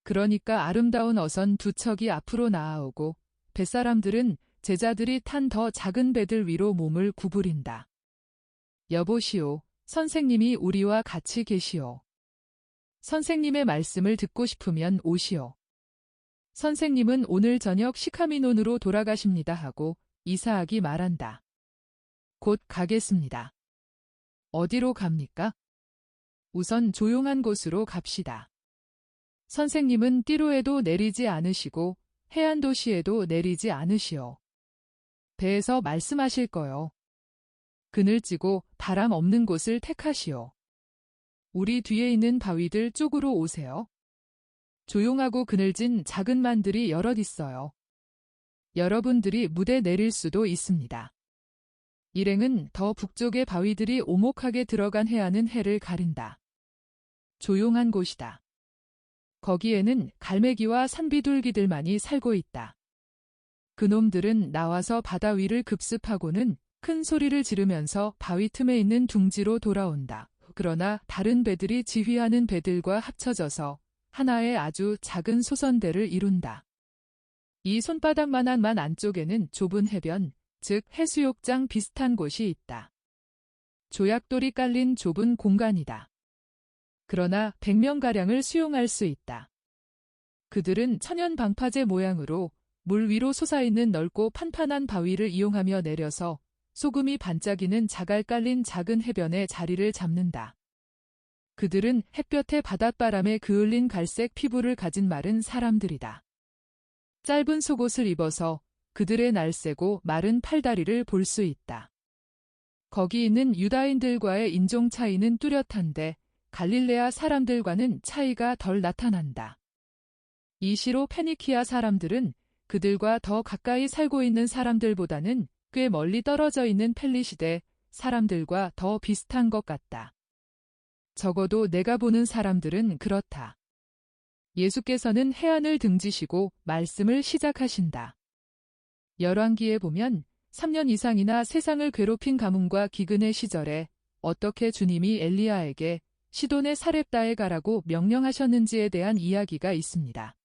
그러니까 아름다운 어선 2척이 앞으로 나아오고 뱃사람들은 제자들이 탄 더 작은 배들 위로 몸을 구부린다. 여보시오, 선생님이 우리와 같이 계시오. 선생님의 말씀을 듣고 싶으면 오시오. 선생님은 오늘 저녁 시카미논으로 돌아가십니다 하고 이사학이 말한다. 곧 가겠습니다. 어디로 갑니까? 우선 조용한 곳으로 갑시다. 선생님은 띠로에도 내리지 않으시고 해안 도시에도 내리지 않으시오. 배에서 말씀하실 거요. 그늘지고 바람 없는 곳을 택하시오. 우리 뒤에 있는 바위들 쪽으로 오세요. 조용하고 그늘진 작은 만들이 여럿 있어요. 여러분들이 무대 내릴 수도 있습니다. 일행은 더 북쪽의 바위들이 오목하게 들어간 해안은 해를 가린다. 조용한 곳이다. 거기에는 갈매기와 산비둘기들만이 살고 있다. 그놈들은 나와서 바다 위를 급습하고는 큰 소리를 지르면서 바위 틈에 있는 둥지로 돌아온다. 그러나 다른 배들이 지휘하는 배들과 합쳐져서 하나의 아주 작은 소선대를 이룬다. 이 손바닥만한 만 안쪽에는 좁은 해변, 즉 해수욕장 비슷한 곳이 있다. 조약돌이 깔린 좁은 공간이다. 그러나 100명가량을 수용할 수 있다. 그들은 천연 방파제 모양으로 물 위로 솟아있는 넓고 판판한 바위를 이용하며 내려서 소금이 반짝이는 자갈 깔린 작은 해변에 자리를 잡는다. 그들은 햇볕에 바닷바람에 그을린 갈색 피부를 가진 마른 사람들이다. 짧은 속옷을 입어서 그들의 날쌔고 마른 팔다리를 볼 수 있다. 거기 있는 유다인들과의 인종 차이는 뚜렷한데 갈릴레아 사람들과는 차이가 덜 나타난다. 이 시로 페니키아 사람들은 그들과 더 가까이 살고 있는 사람들보다는 꽤 멀리 떨어져 있는 펠리시데 사람들과 더 비슷한 것 같다. 적어도 내가 보는 사람들은 그렇다. 예수께서는 해안을 등지시고 말씀을 시작하신다. 열왕기에 보면 3년 이상이나 세상을 괴롭힌 가뭄과 기근의 시절에 어떻게 주님이 엘리야에게 시돈의 사렙다에 가라고 명령하셨는지에 대한 이야기가 있습니다.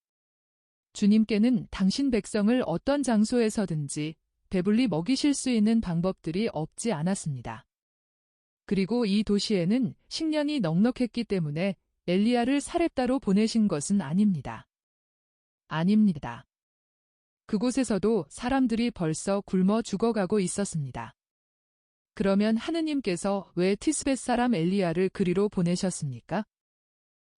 주님께는 당신 백성을 어떤 장소에서든지 배불리 먹이실 수 있는 방법들이 없지 않았습니다. 그리고 이 도시에는 식량이 넉넉했기 때문에 엘리야를 사렙다로 보내신 것은 아닙니다. 아닙니다. 그곳에서도 사람들이 벌써 굶어 죽어가고 있었습니다. 그러면 하느님께서 왜 티스벳 사람 엘리야를 그리로 보내셨습니까?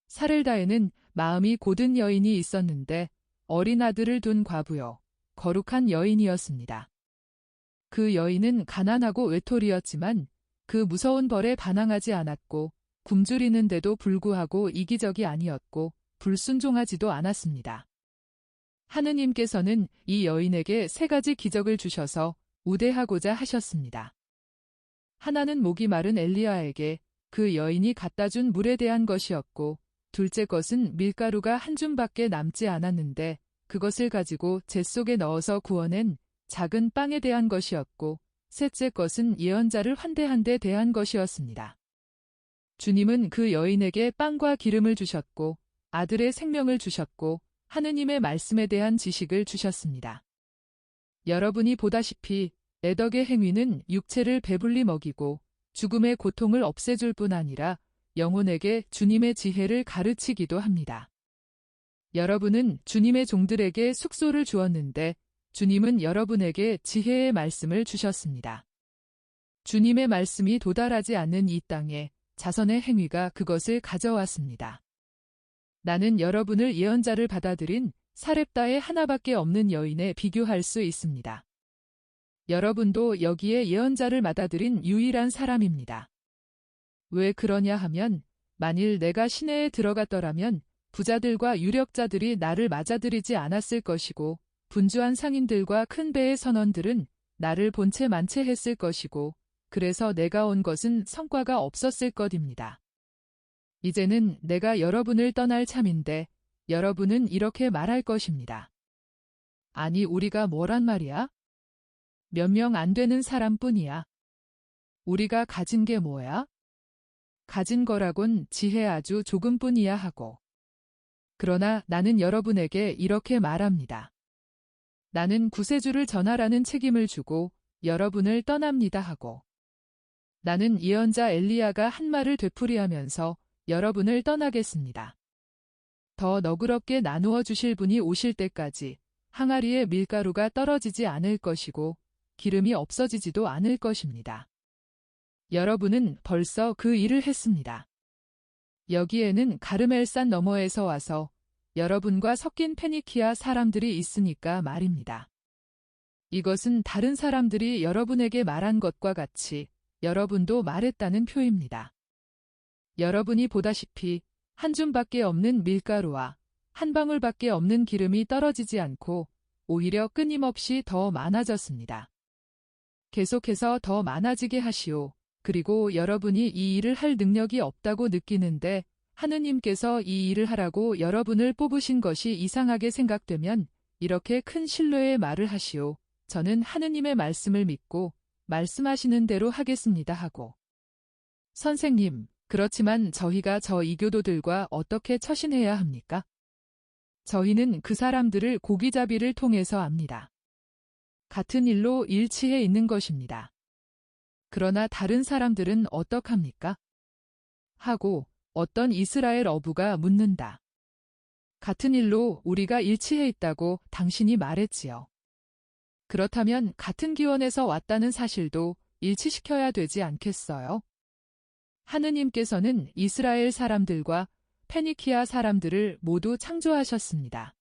사렙다에는 마음이 고든 여인이 있었는데 어린 아들을 둔 과부요, 거룩한 여인이었습니다. 그 여인은 가난하고 외톨이였지만 그 무서운 벌에 반항하지 않았고 굶주리는데도 불구하고 이기적이 아니었고 불순종하지도 않았습니다. 하느님께서는 이 여인에게 3가지 기적을 주셔서 우대하고자 하셨습니다. 하나는 목이 마른 엘리야에게 그 여인이 갖다 준 물에 대한 것이었고, 둘째 것은 밀가루가 한 줌밖에 남지 않았는데 그것을 가지고 재 속에 넣어서 구워낸 작은 빵에 대한 것이었고, 셋째 것은 예언자를 환대한 데 대한 것이었습니다. 주님은 그 여인에게 빵과 기름을 주셨고 아들의 생명을 주셨고 하느님의 말씀에 대한 지식을 주셨습니다. 여러분이 보다시피 애덕의 행위는 육체를 배불리 먹이고 죽음의 고통을 없애줄 뿐 아니라 영혼에게 주님의 지혜를 가르치기도 합니다. 여러분은 주님의 종들에게 숙소를 주었는데 주님은 여러분에게 지혜의 말씀을 주셨습니다. 주님의 말씀이 도달하지 않는 이 땅에 자선의 행위가 그것을 가져왔습니다. 나는 여러분을 예언자를 받아들인 사렙다의 하나밖에 없는 여인에 비교할 수 있습니다. 여러분도 여기에 예언자를 받아들인 유일한 사람입니다. 왜 그러냐 하면 만일 내가 시내에 들어갔더라면 부자들과 유력자들이 나를 맞아들이지 않았을 것이고 분주한 상인들과 큰 배의 선원들은 나를 본 채 만체했을 것이고 그래서 내가 온 것은 성과가 없었을 것입니다. 이제는 내가 여러분을 떠날 참인데 여러분은 이렇게 말할 것입니다. 아니 우리가 뭐란 말이야? 몇 명 안 되는 사람뿐이야. 우리가 가진 게 뭐야? 가진 거라곤 지혜 아주 조금뿐이야 하고. 그러나 나는 여러분에게 이렇게 말합니다. 나는 구세주를 전하라는 책임을 주고 여러분을 떠납니다 하고. 나는 예언자 엘리야가 한 말을 되풀이하면서 여러분을 떠나겠습니다. 더 너그럽게 나누어 주실 분이 오실 때까지 항아리에 밀가루가 떨어지지 않을 것이고 기름이 없어지지도 않을 것입니다. 여러분은 벌써 그 일을 했습니다. 여기에는 가르멜산 너머에서 와서 여러분과 섞인 페니키아 사람들이 있으니까 말입니다. 이것은 다른 사람들이 여러분에게 말한 것과 같이 여러분도 말했다는 표입니다. 여러분이 보다시피 한 줌밖에 없는 밀가루와 한 방울밖에 없는 기름이 떨어지지 않고 오히려 끊임없이 더 많아졌습니다. 계속해서 더 많아지게 하시오. 그리고 여러분이 이 일을 할 능력이 없다고 느끼는데 하느님께서 이 일을 하라고 여러분을 뽑으신 것이 이상하게 생각되면 이렇게 큰 신뢰의 말을 하시오. 저는 하느님의 말씀을 믿고 말씀하시는 대로 하겠습니다 하고. 선생님, 그렇지만 저희가 저 이교도들과 어떻게 처신해야 합니까? 저희는 그 사람들을 고기잡이를 통해서 압니다. 같은 일로 일치해 있는 것입니다. 그러나 다른 사람들은 어떡합니까? 하고 어떤 이스라엘 어부가 묻는다. 같은 일로 우리가 일치해 있다고 당신이 말했지요. 그렇다면 같은 기원에서 왔다는 사실도 일치시켜야 되지 않겠어요? 하느님께서는 이스라엘 사람들과 페니키아 사람들을 모두 창조하셨습니다.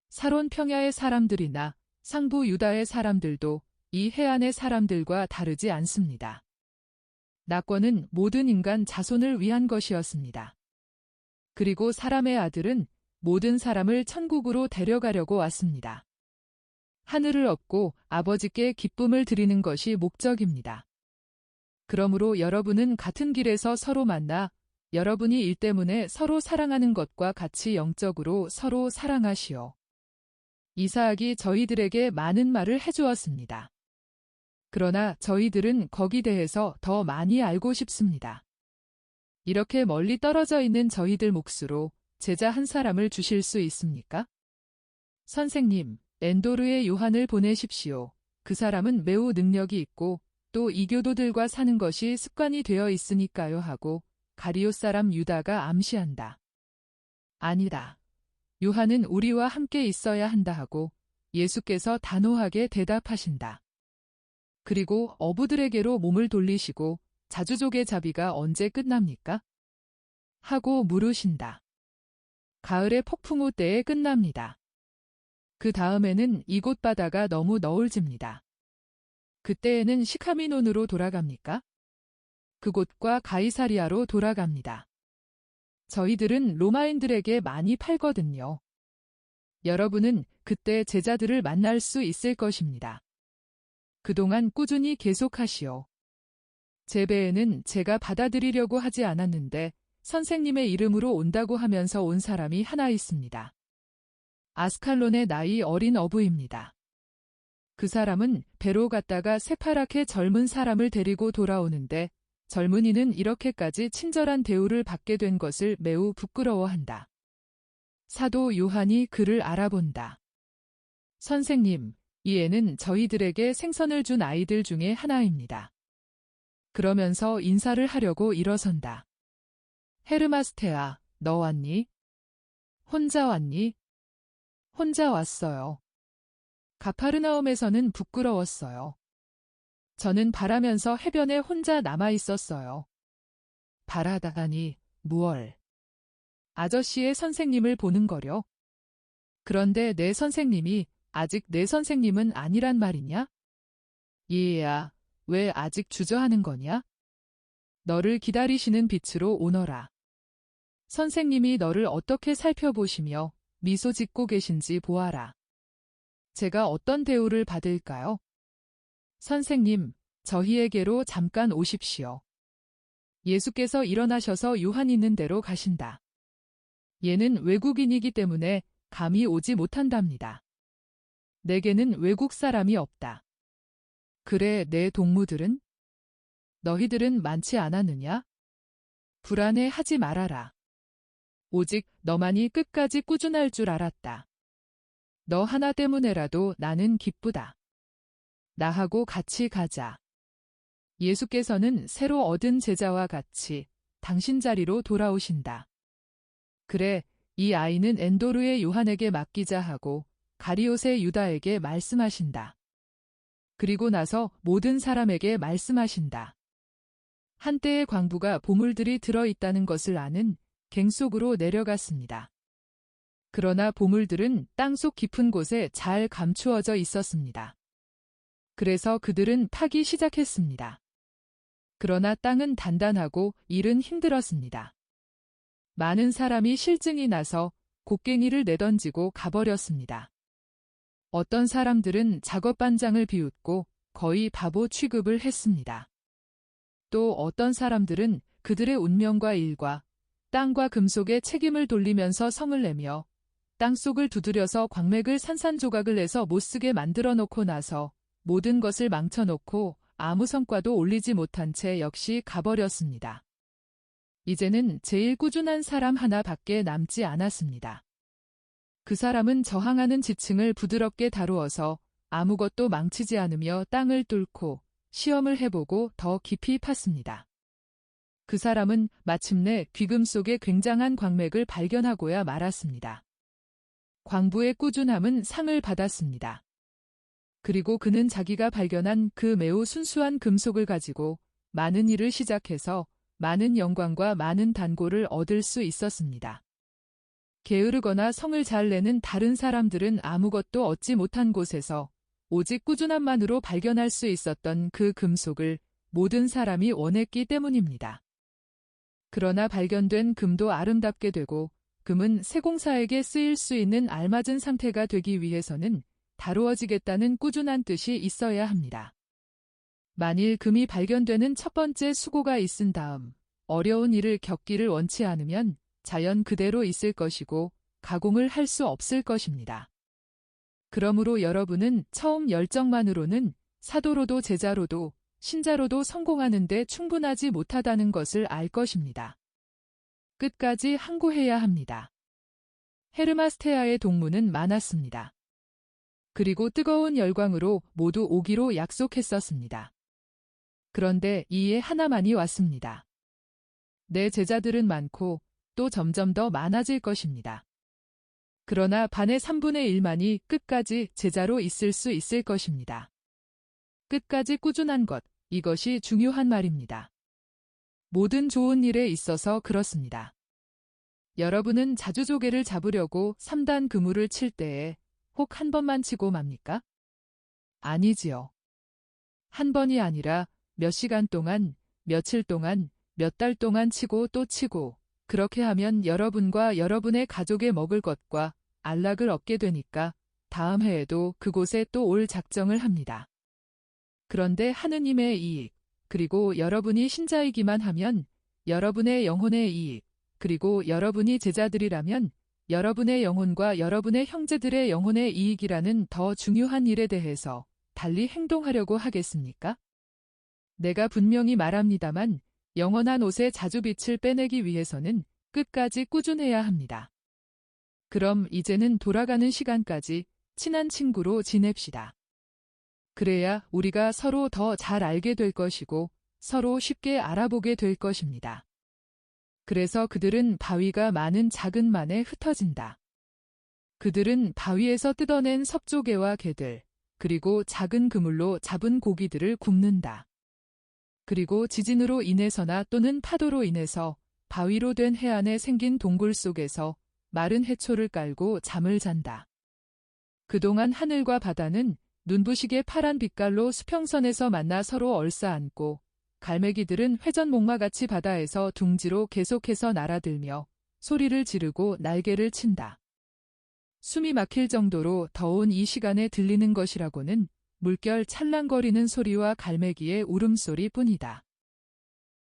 사론 평야의 사람들이나 상부 유다의 사람들도 이 해안의 사람들과 다르지 않습니다. 낙원은 모든 인간 자손을 위한 것이었습니다. 그리고 사람의 아들은 모든 사람을 천국으로 데려가려고 왔습니다. 하늘을 얻고 아버지께 기쁨을 드리는 것이 목적입니다. 그러므로 여러분은 같은 길에서 서로 만나 여러분이 일 때문에 서로 사랑하는 것과 같이 영적으로 서로 사랑하시오. 이사학이 저희들에게 많은 말을 해주었습니다. 그러나 저희들은 거기 대해서 더 많이 알고 싶습니다. 이렇게 멀리 떨어져 있는 저희들 몫으로 제자 한 사람을 주실 수 있습니까? 선생님, 엔도르에 요한을 보내십시오. 그 사람은 매우 능력이 있고 또 이교도들과 사는 것이 습관이 되어 있으니까요 하고 가리오 사람 유다가 암시한다. 아니다. 요한은 우리와 함께 있어야 한다 하고 예수께서 단호하게 대답하신다. 그리고 어부들에게로 몸을 돌리시고 자주족의 자비가 언제 끝납니까? 하고 물으신다. 가을의 폭풍우 때에 끝납니다. 그 다음에는 이곳 바다가 너무 너울집니다. 그때에는 시카미논으로 돌아갑니까? 그곳과 가이사리아로 돌아갑니다. 저희들은 로마인들에게 많이 팔거든요. 여러분은 그때 제자들을 만날 수 있을 것입니다. 그동안 꾸준히 계속하시오. 제 배에는 제가 받아들이려고 하지 않았는데 선생님의 이름으로 온다고 하면서 온 사람이 하나 있습니다. 아스칼론의 나이 어린 어부입니다. 그 사람은 배로 갔다가 새파랗게 젊은 사람을 데리고 돌아오는데 젊은이는 이렇게까지 친절한 대우를 받게 된 것을 매우 부끄러워한다. 사도 요한이 그를 알아본다. 선생님, 이 애는 저희들에게 생선을 준 아이들 중에 하나입니다. 그러면서 인사를 하려고 일어선다. 헤르마스테아, 너 왔니? 혼자 왔니? 혼자 왔어요. 가파르나움에서는 부끄러웠어요. 저는 바라면서 해변에 혼자 남아 있었어요. 바라다가니 무얼. 아저씨의 선생님을 보는 거려. 그런데 내 선생님이 아직 내 선생님은 아니란 말이냐? 얘야, 왜 아직 주저하는 거냐? 너를 기다리시는 빛으로 오너라. 선생님이 너를 어떻게 살펴보시며 미소 짓고 계신지 보아라. 제가 어떤 대우를 받을까요? 선생님, 저희에게로 잠깐 오십시오. 예수께서 일어나셔서 요한 있는 대로 가신다. 얘는 외국인이기 때문에 감히 오지 못한답니다. 내게는 외국 사람이 없다. 그래, 내 동무들은? 너희들은 많지 않았느냐? 불안해하지 말아라. 오직 너만이 끝까지 꾸준할 줄 알았다. 너 하나 때문에라도 나는 기쁘다. 나하고 같이 가자. 예수께서는 새로 얻은 제자와 같이 당신 자리로 돌아오신다. 그래, 이 아이는 엔도르의 요한에게 맡기자 하고 가리옷의 유다에게 말씀하신다. 그리고 나서 모든 사람에게 말씀하신다. 한때의 광부가 보물들이 들어있다는 것을 아는 갱 속으로 내려갔습니다. 그러나 보물들은 땅속 깊은 곳에 잘 감추어져 있었습니다. 그래서 그들은 파기 시작했습니다. 그러나 땅은 단단하고 일은 힘들었습니다. 많은 사람이 실증이 나서 곡괭이를 내던지고 가버렸습니다. 어떤 사람들은 작업 반장을 비웃고 거의 바보 취급을 했습니다. 또 어떤 사람들은 그들의 운명과 일과 땅과 금속의 책임을 돌리면서 성을 내며 땅속을 두드려서 광맥을 산산조각을 내서 못쓰게 만들어 놓고 나서 모든 것을 망쳐놓고 아무 성과도 올리지 못한 채 역시 가버렸습니다. 이제는 제일 꾸준한 사람 하나밖에 남지 않았습니다. 그 사람은 저항하는 지층을 부드럽게 다루어서 아무것도 망치지 않으며 땅을 뚫고 시험을 해보고 더 깊이 팠습니다. 그 사람은 마침내 귀금 속의 굉장한 광맥을 발견하고야 말았습니다. 광부의 꾸준함은 상을 받았습니다. 그리고 그는 자기가 발견한 그 매우 순수한 금속을 가지고 많은 일을 시작해서 많은 영광과 많은 단골을 얻을 수 있었습니다. 게으르거나 성을 잘 내는 다른 사람들은 아무것도 얻지 못한 곳에서 오직 꾸준함만으로 발견할 수 있었던 그 금속을 모든 사람이 원했기 때문입니다. 그러나 발견된 금도 아름답게 되고 금은 세공사에게 쓰일 수 있는 알맞은 상태가 되기 위해서는 다루어지겠다는 꾸준한 뜻이 있어야 합니다. 만일 금이 발견되는 첫 번째 수고가 있은 다음 어려운 일을 겪기를 원치 않으면 자연 그대로 있을 것이고 가공을 할 수 없을 것입니다. 그러므로 여러분은 처음 열정만으로는 사도로도 제자로도 신자로도 성공하는데 충분하지 못하다는 것을 알 것입니다. 끝까지 항고해야 합니다. 헤르마스테아의 동무는 많았습니다. 그리고 뜨거운 열광으로 모두 오기로 약속했었습니다. 그런데 이에 하나만이 왔습니다. 내 제자들은 많고 또 점점 더 많아질 것입니다. 그러나 반의 3분의 1만이 끝까지 제자로 있을 수 있을 것입니다. 끝까지 꾸준한 것, 이것이 중요한 말입니다. 모든 좋은 일에 있어서 그렇습니다. 여러분은 자주 조개를 잡으려고 3단 그물을 칠 때에 혹 한 번만 치고 맙니까? 아니지요. 한 번이 아니라 몇 시간 동안, 며칠 동안, 몇 달 동안 치고 또 치고, 그렇게 하면 여러분과 여러분의 가족에 먹을 것과 안락을 얻게 되니까 다음 해에도 그곳에 또 올 작정을 합니다. 그런데 하느님의 이익, 그리고 여러분이 신자이기만 하면 여러분의 영혼의 이익, 그리고 여러분이 제자들이라면 여러분의 영혼과 여러분의 형제들의 영혼의 이익이라는 더 중요한 일에 대해서 달리 행동하려고 하겠습니까? 내가 분명히 말합니다만 영원한 옷의 자주빛을 빼내기 위해서는 끝까지 꾸준해야 합니다. 그럼 이제는 돌아가는 시간까지 친한 친구로 지냅시다. 그래야 우리가 서로 더 잘 알게 될 것이고 서로 쉽게 알아보게 될 것입니다. 그래서 그들은 바위가 많은 작은 만에 흩어진다. 그들은 바위에서 뜯어낸 섭조개와 개들, 그리고 작은 그물로 잡은 고기들을 굽는다. 그리고 지진으로 인해서나 또는 파도로 인해서 바위로 된 해안에 생긴 동굴 속에서 마른 해초를 깔고 잠을 잔다. 그동안 하늘과 바다는 눈부시게 파란 빛깔로 수평선에서 만나 서로 얼싸안고 갈매기들은 회전목마같이 바다에서 둥지로 계속해서 날아들며 소리를 지르고 날개를 친다. 숨이 막힐 정도로 더운 이 시간에 들리는 것이라고는 물결 찰랑거리는 소리와 갈매기의 울음소리 뿐이다.